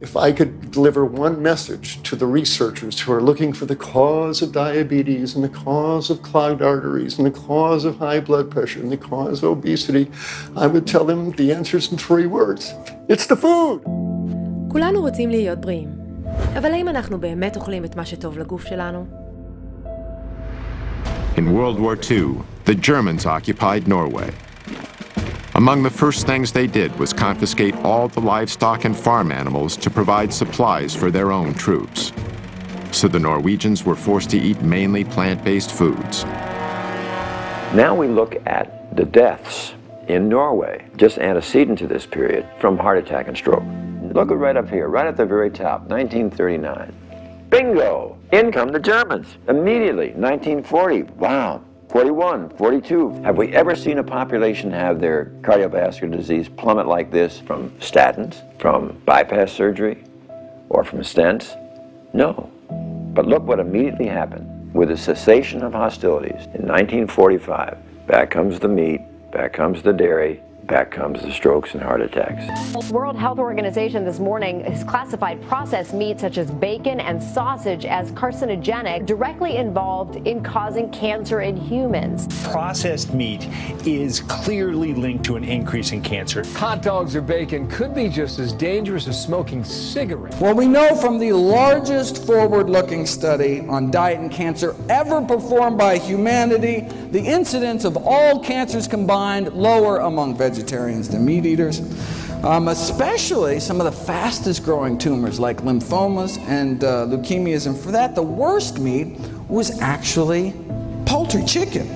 If I could deliver one message to the researchers who are looking for the cause of diabetes and the cause of clogged arteries and the cause of high blood pressure and the cause of obesity, I would tell them the answer's in 3 words. It's the food! כולנו רוצים להיות בריאים. אבל האם אנחנו באמת אוכלים את מה שטוב לגוף שלנו? In World War II, the Germans occupied Norway. Among the first things they did was confiscate all the livestock and farm animals to provide supplies for their own troops. So the Norwegians were forced to eat mainly plant-based foods. Now we look at the deaths in Norway, just antecedent to this period, from heart attack and stroke. Look right up here, right at the very top, 1939. Bingo! In come the Germans, immediately, 1940, wow. 41, 42. Have we ever seen a population have their cardiovascular disease plummet like this from statins, from bypass surgery, or from stents? No. But look what immediately happened. With the cessation of hostilities in 1945, back comes the meat, back comes the dairy, back comes the strokes and heart attacks. World Health Organization this morning has classified processed meat such as bacon and sausage as carcinogenic, directly involved in causing cancer in humans. Processed meat is clearly linked to an increase in cancer. Hot dogs or bacon could be just as dangerous as smoking cigarettes. Well, we know from the largest forward-looking study on diet and cancer ever performed by humanity, the incidence of all cancers combined lower among vegetarians than meat eaters, especially some of the fastest growing tumors like lymphomas and leukemias, and for that the worst meat was actually poultry, chicken.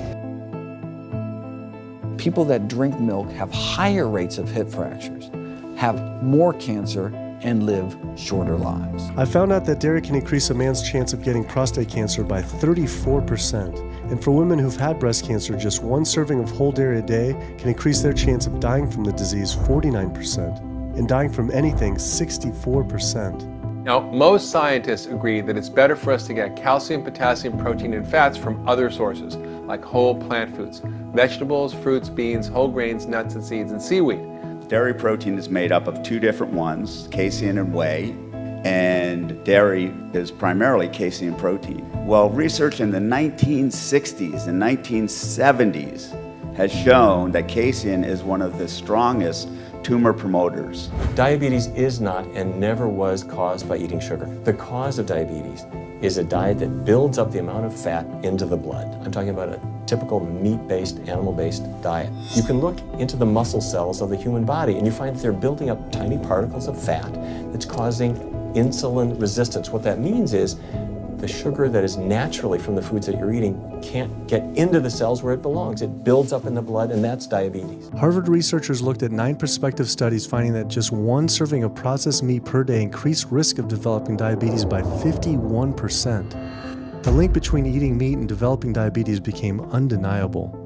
People that drink milk have higher rates of hip fractures, have more cancer, and live shorter lives. I found out that dairy can increase a man's chance of getting prostate cancer by 34%. And for women who've had breast cancer, just 1 serving of whole dairy a day can increase their chance of dying from the disease 49%, and dying from anything 64%. Now, most scientists agree that it's better for us to get calcium, potassium, protein, and fats from other sources, like whole plant foods, vegetables, fruits, beans, whole grains, nuts and seeds, and seaweed. Dairy protein is made up of 2 different ones, casein and whey, and dairy is primarily casein protein. Well, research in the 1960s and 1970s has shown that casein is one of the strongest tumor promoters. Diabetes is not and never was caused by eating sugar. The cause of diabetes is a diet that builds up the amount of fat into the blood. I'm talking about a typical meat-based, animal-based diet. You can look into the muscle cells of the human body and you find that they're building up tiny particles of fat that's causing insulin resistance. What that means is the sugar that is naturally from the foods that you're eating can't get into the cells where it belongs. It builds up in the blood, and that's diabetes. Harvard researchers looked at 9 prospective studies finding that just 1 serving of processed meat per day increased risk of developing diabetes by 51%. The link between eating meat and developing diabetes became undeniable.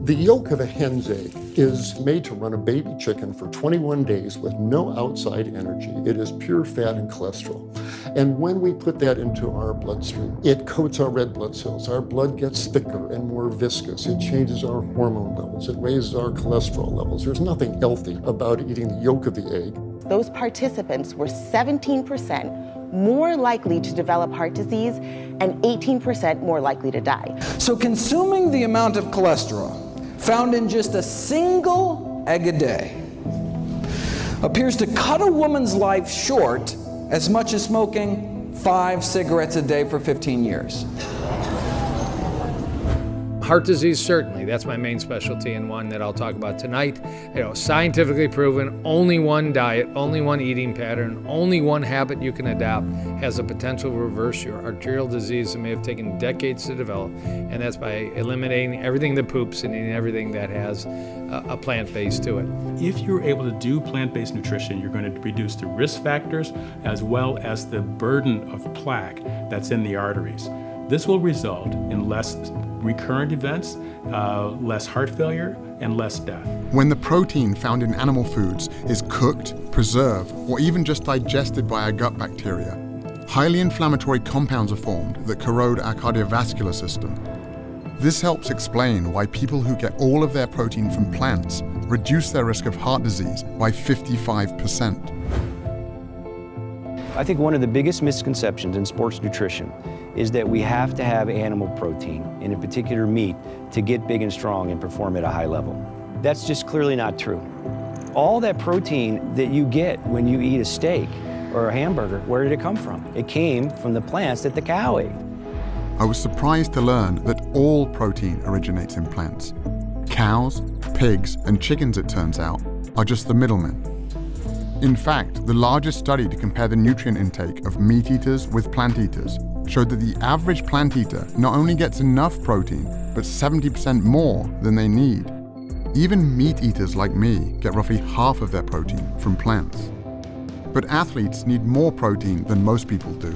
The yolk of a hen's egg is made to run a baby chicken for 21 days with no outside energy. It is pure fat and cholesterol. And when we put that into our bloodstream, it coats our red blood cells. Our blood gets thicker and more viscous. It changes our hormone levels. It raises our cholesterol levels. There's nothing healthy about eating the yolk of the egg. Those participants were 17% more likely to develop heart disease and 18% more likely to die. So consuming the amount of cholesterol found in just a single egg a day appears to cut a woman's life short as much as smoking 5 cigarettes a day for 15 years. Heart disease, certainly. That's my main specialty and one that I'll talk about tonight. You know, scientifically proven, only one diet, only one eating pattern, only one habit you can adopt has the potential to reverse your arterial disease that may have taken decades to develop, and that's by eliminating everything that poops and eating everything that has a plant base to it. If you're able to do plant-based nutrition, you're going to reduce the risk factors as well as the burden of plaque that's in the arteries. This will result in less recurrent events, less heart failure, and less death. When the protein found in animal foods is cooked, preserved, or even just digested by our gut bacteria, highly inflammatory compounds are formed that corrode our cardiovascular system. This helps explain why people who get all of their protein from plants reduce their risk of heart disease by 55%. I think one of the biggest misconceptions in sports nutrition is that we have to have animal protein, and in particular meat, to get big and strong and perform at a high level. That's just clearly not true. All that protein that you get when you eat a steak or a hamburger, where did it come from? It came from the plants that the cow ate. I was surprised to learn that all protein originates in plants. Cows, pigs, and chickens, it turns out, are just the middlemen. In fact, the largest study to compare the nutrient intake of meat eaters with plant eaters showed that the average plant eater not only gets enough protein, but 70% more than they need. Even meat eaters like me get roughly half of their protein from plants. But athletes need more protein than most people do.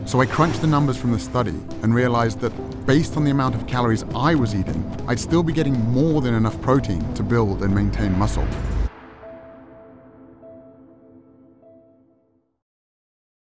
So I crunched the numbers from the study and realized that based on the amount of calories I was eating, I'd still be getting more than enough protein to build and maintain muscle.